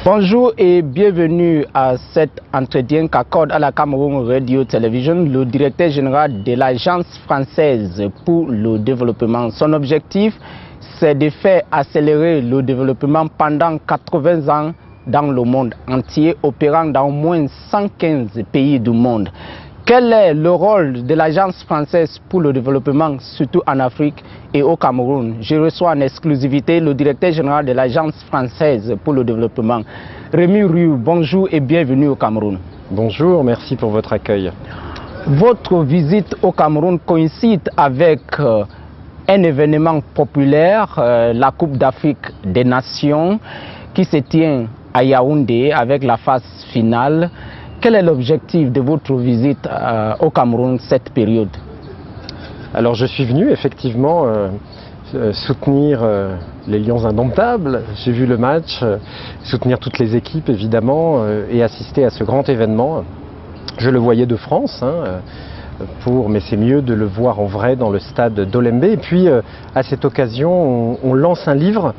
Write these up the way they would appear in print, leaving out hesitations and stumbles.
Bonjour et bienvenue à cet entretien qu'accorde à la Cameroun Radio Television le directeur général de l'Agence française pour le développement. Son objectif, c'est de faire accélérer le développement pendant 80 ans dans le monde entier, opérant dans au moins 115 pays du monde. Quel est le rôle de l'Agence française pour le développement, surtout en Afrique et au Cameroun? Je reçois en exclusivité le directeur général de l'Agence française pour le développement. Rémi Rioux, bonjour et bienvenue au Cameroun. Bonjour, merci pour votre accueil. Votre visite au Cameroun coïncide avec un événement populaire, la Coupe d'Afrique des Nations, qui se tient à Yaoundé avec la phase finale. Quel est l'objectif de votre visite au Cameroun cette période? Alors je suis venu effectivement soutenir les Lions Indomptables. J'ai vu le match, soutenir toutes les équipes évidemment et assister à ce grand événement. Je le voyais de France, mais c'est mieux de le voir en vrai dans le stade d'Olembe. Et puis à cette occasion, on lance un livre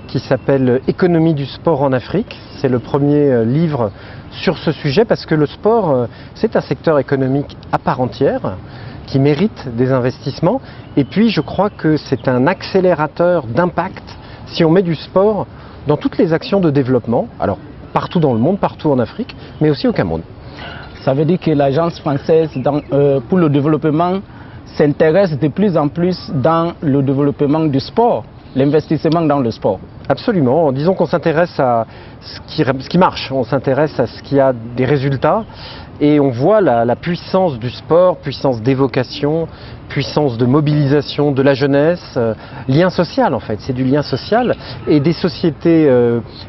qui s'appelle Économie du sport en Afrique. C'est le premier livre sur ce sujet parce que le sport, c'est un secteur économique à part entière qui mérite des investissements. Et puis je crois que c'est un accélérateur d'impact si on met du sport dans toutes les actions de développement, alors partout dans le monde, partout en Afrique, mais aussi au Cameroun. Ça veut dire que l'Agence française pour le développement s'intéresse de plus en plus dans le développement du sport, l'investissement dans le sport. Absolument. Disons qu'on s'intéresse à ce qui marche, on s'intéresse à ce qui a des résultats et on voit la puissance du sport, puissance d'évocation, puissance de mobilisation de la jeunesse, lien social en fait, c'est du lien social et des sociétés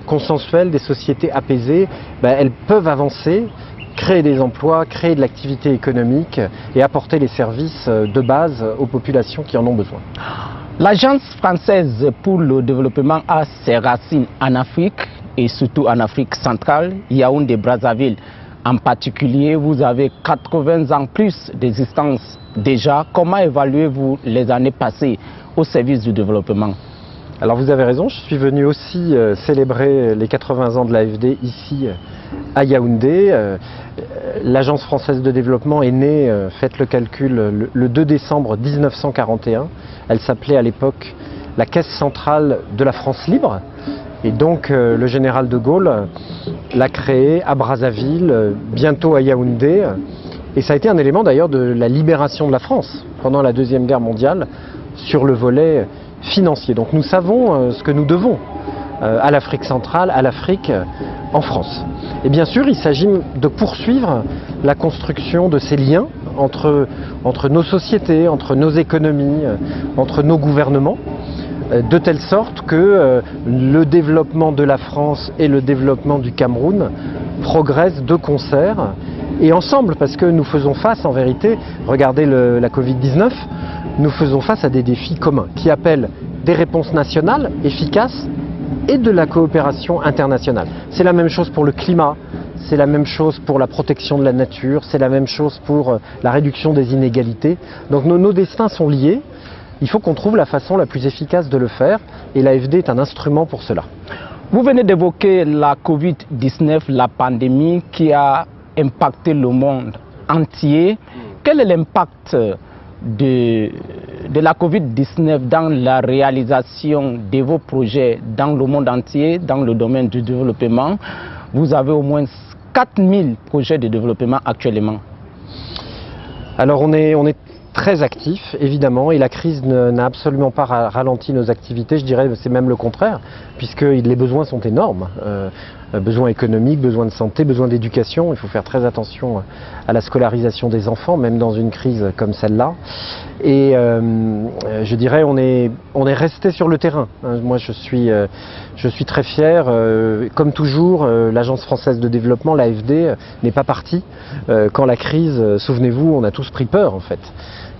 consensuelles, des sociétés apaisées, elles peuvent avancer, créer des emplois, créer de l'activité économique et apporter les services de base aux populations qui en ont besoin. L'Agence française pour le développement a ses racines en Afrique et surtout en Afrique centrale, Yaoundé-Brazzaville. En particulier, vous avez 80 ans plus d'existence déjà. Comment évaluez-vous les années passées au service du développement? Alors vous avez raison, je suis venu aussi célébrer les 80 ans de l'AFD ici à Yaoundé. L'Agence française de développement est née, faites le calcul, le 2 décembre 1941. Elle s'appelait à l'époque la Caisse centrale de la France libre. Et donc le général de Gaulle l'a créée à Brazzaville, bientôt à Yaoundé. Et ça a été un élément d'ailleurs de la libération de la France pendant la Deuxième Guerre mondiale sur le volet financier. Donc nous savons ce que nous devons à l'Afrique centrale, à l'Afrique en France. Et bien sûr, il s'agit de poursuivre la construction de ces liens entre nos sociétés, entre nos économies, entre nos gouvernements, de telle sorte que le développement de la France et le développement du Cameroun progressent de concert et ensemble, parce que nous faisons face en vérité, regardez la Covid-19, nous faisons face à des défis communs qui appellent des réponses nationales efficaces et de la coopération internationale. C'est la même chose pour le climat, c'est la même chose pour la protection de la nature, c'est la même chose pour la réduction des inégalités. Donc nos destins sont liés, il faut qu'on trouve la façon la plus efficace de le faire et l'AFD est un instrument pour cela. Vous venez d'évoquer la Covid-19, la pandémie qui a impacté le monde entier. Quel est l'impact de la Covid-19 dans la réalisation de vos projets dans le monde entier, dans le domaine du développement? Vous avez au moins 4000 projets de développement actuellement. Alors on est très actif évidemment et la crise n'a absolument pas ralenti nos activités, je dirais c'est même le contraire puisque les besoins sont énormes. Besoins économiques, besoins de santé, besoins d'éducation. Il faut faire très attention à la scolarisation des enfants, même dans une crise comme celle-là. Et je dirais on est resté sur le terrain. Moi je suis très fier. Comme toujours, l'Agence française de développement, l'AFD, n'est pas partie. Quand la crise, souvenez-vous, on a tous pris peur en fait.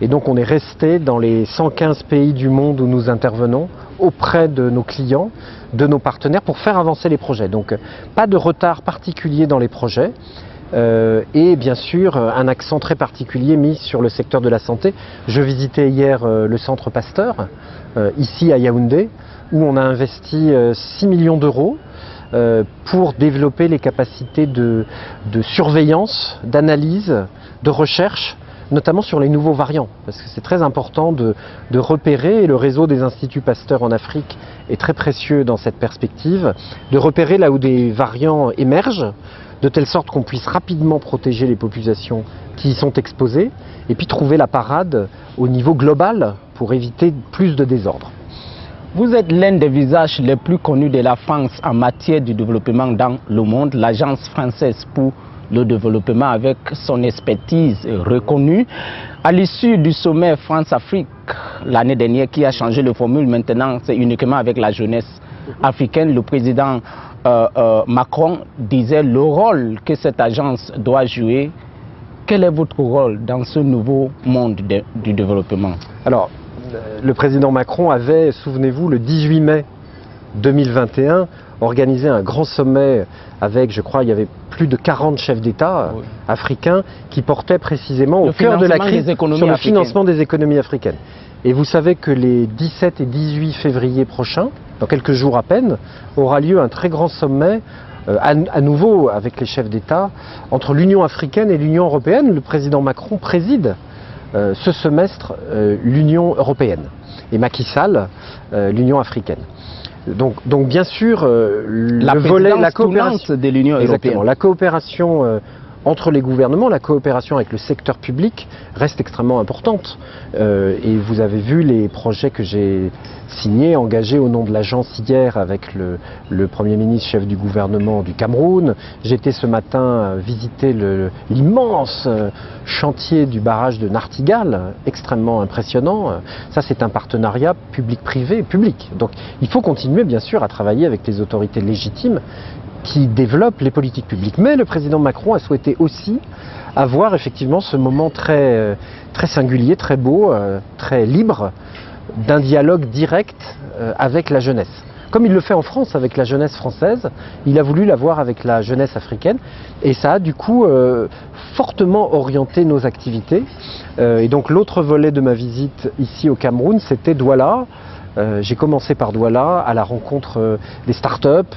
Et donc on est resté dans les 115 pays du monde où nous intervenons, auprès de nos clients, de nos partenaires pour faire avancer les projets. Donc pas de retard particulier dans les projets et bien sûr un accent très particulier mis sur le secteur de la santé. Je visitais hier le centre Pasteur ici à Yaoundé où on a investi 6 millions d'euros pour développer les capacités de surveillance, d'analyse, de recherche, notamment sur les nouveaux variants, parce que c'est très important de repérer, et le réseau des Instituts Pasteur en Afrique est très précieux dans cette perspective, de repérer là où des variants émergent, de telle sorte qu'on puisse rapidement protéger les populations qui y sont exposées, et puis trouver la parade au niveau global pour éviter plus de désordre. Vous êtes l'un des visages les plus connus de la France en matière de développement dans le monde, l'Agence française pour le développement avec son expertise reconnue. À l'issue du sommet France-Afrique l'année dernière qui a changé de formule, maintenant c'est uniquement avec la jeunesse africaine, le président Macron disait le rôle que cette agence doit jouer. Quel est votre rôle dans ce nouveau monde du développement? Alors, le président Macron avait, souvenez-vous, le 18 mai 2021, organisé un grand sommet avec, je crois, il y avait plus de 40 chefs d'État africains qui portaient précisément au cœur de la crise sur le financement des économies africaines. Et vous savez que les 17 et 18 février prochains, dans quelques jours à peine, aura lieu un très grand sommet à nouveau avec les chefs d'État entre l'Union africaine et l'Union européenne. Le président Macron préside ce semestre l'Union européenne et Macky Sall l'Union africaine. Donc bien sûr, la coopération de l'Union européenne. La coopération entre les gouvernements, la coopération avec le secteur public reste extrêmement importante. Et vous avez vu les projets que j'ai signés, engagés au nom de l'agence hier avec le Premier ministre chef du gouvernement du Cameroun. J'étais ce matin visiter l'immense chantier du barrage de Nartigal, extrêmement impressionnant. Ça, c'est un partenariat public-privé, public. Donc il faut continuer bien sûr à travailler avec les autorités légitimes qui développe les politiques publiques. Mais le président Macron a souhaité aussi avoir effectivement ce moment très singulier, très beau, très libre, d'un dialogue direct avec la jeunesse. Comme il le fait en France avec la jeunesse française, il a voulu l'avoir avec la jeunesse africaine, et ça a du coup fortement orienté nos activités. Et donc l'autre volet de ma visite ici au Cameroun, c'était Douala. J'ai commencé par Douala, à la rencontre des startups,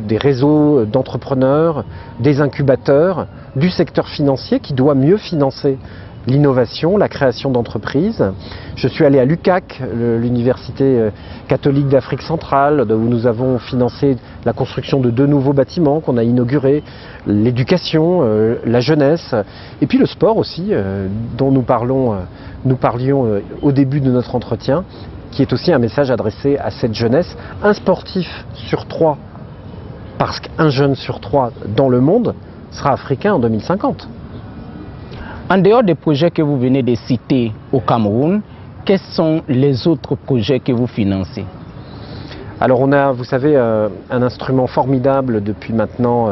des réseaux d'entrepreneurs, des incubateurs, du secteur financier qui doit mieux financer l'innovation, la création d'entreprises. Je suis allé à l'UCAC, l'Université catholique d'Afrique centrale, où nous avons financé la construction de 2 nouveaux bâtiments qu'on a inaugurés, l'éducation, la jeunesse, et puis le sport aussi, dont nous parlions au début de notre entretien, qui est aussi un message adressé à cette jeunesse. Un sportif sur 3, parce qu'un jeune sur 3 dans le monde sera africain en 2050. En dehors des projets que vous venez de citer au Cameroun, quels sont les autres projets que vous financez? Alors on a, vous savez, un instrument formidable depuis maintenant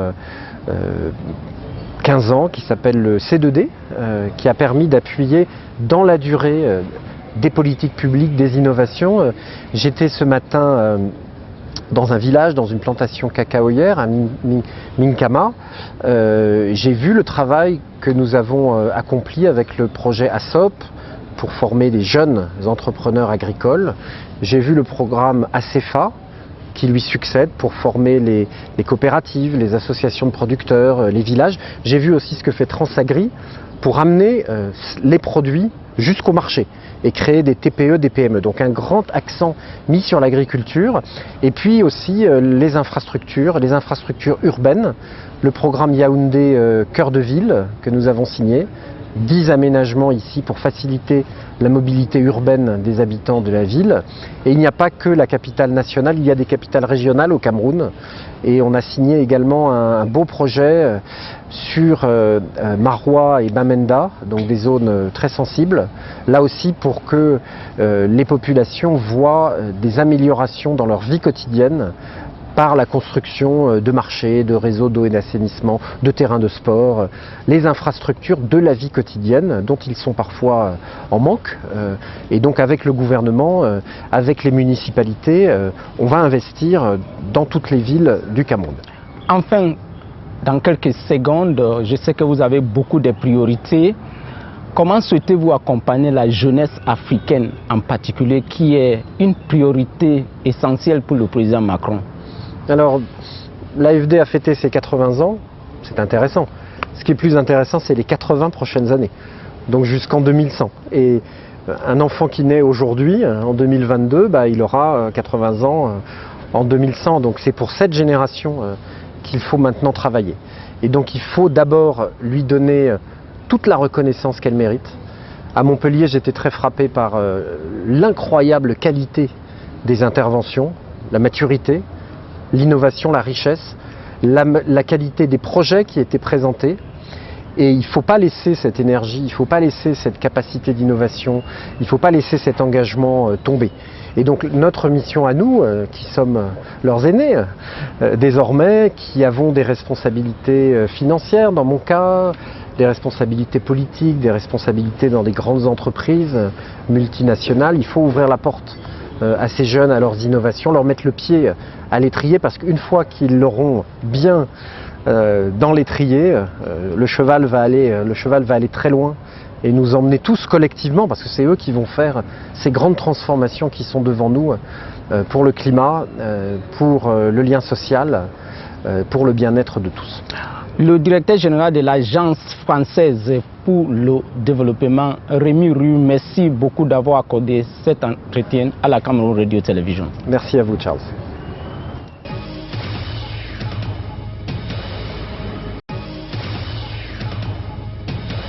15 ans qui s'appelle le C2D, qui a permis d'appuyer dans la durée des politiques publiques, des innovations. J'étais ce matin dans un village, dans une plantation cacaoyère, à Minkama. J'ai vu le travail que nous avons accompli avec le projet ASOP pour former des jeunes entrepreneurs agricoles. J'ai vu le programme ACEFA qui lui succède pour former les coopératives, les associations de producteurs, les villages. J'ai vu aussi ce que fait Transagri pour amener les produits jusqu'au marché et créer des TPE, des PME. Donc un grand accent mis sur l'agriculture et puis aussi les infrastructures urbaines. Le programme Yaoundé Cœur de Ville que nous avons signé, 10 aménagements ici pour faciliter la mobilité urbaine des habitants de la ville. Et il n'y a pas que la capitale nationale, il y a des capitales régionales au Cameroun. Et on a signé également un beau projet sur Maroua et Bamenda, donc des zones très sensibles. Là aussi pour que les populations voient des améliorations dans leur vie quotidienne par la construction de marchés, de réseaux d'eau et d'assainissement, de terrains de sport, les infrastructures de la vie quotidienne dont ils sont parfois en manque. Et donc avec le gouvernement, avec les municipalités, on va investir dans toutes les villes du Cameroun. Enfin, dans quelques secondes, je sais que vous avez beaucoup de priorités. Comment souhaitez-vous accompagner la jeunesse africaine en particulier, qui est une priorité essentielle pour le président Macron? Alors, l'AFD a fêté ses 80 ans, c'est intéressant. Ce qui est plus intéressant, c'est les 80 prochaines années, donc jusqu'en 2100. Et un enfant qui naît aujourd'hui, en 2022, il aura 80 ans en 2100. Donc c'est pour cette génération qu'il faut maintenant travailler. Et donc il faut d'abord lui donner toute la reconnaissance qu'elle mérite. À Montpellier, j'étais très frappé par l'incroyable qualité des interventions, la maturité, l'innovation, la richesse, la qualité des projets qui étaient présentés. Et il ne faut pas laisser cette énergie, il ne faut pas laisser cette capacité d'innovation, il ne faut pas laisser cet engagement tomber. Et donc notre mission à nous, qui sommes leurs aînés, désormais, qui avons des responsabilités financières dans mon cas, des responsabilités politiques, des responsabilités dans des grandes entreprises multinationales, il faut ouvrir la porte à ces jeunes, à leurs innovations, leur mettre le pied à l'étrier, parce qu'une fois qu'ils l'auront bien dans l'étrier, le cheval va aller très loin et nous emmener tous collectivement, parce que c'est eux qui vont faire ces grandes transformations qui sont devant nous pour le climat, pour le lien social, pour le bien-être de tous. Le directeur général de l'Agence française pour le développement, Rémi Rue, merci beaucoup d'avoir accordé cet entretien à la Cameroun Radio Télévision. Merci à vous, Charles.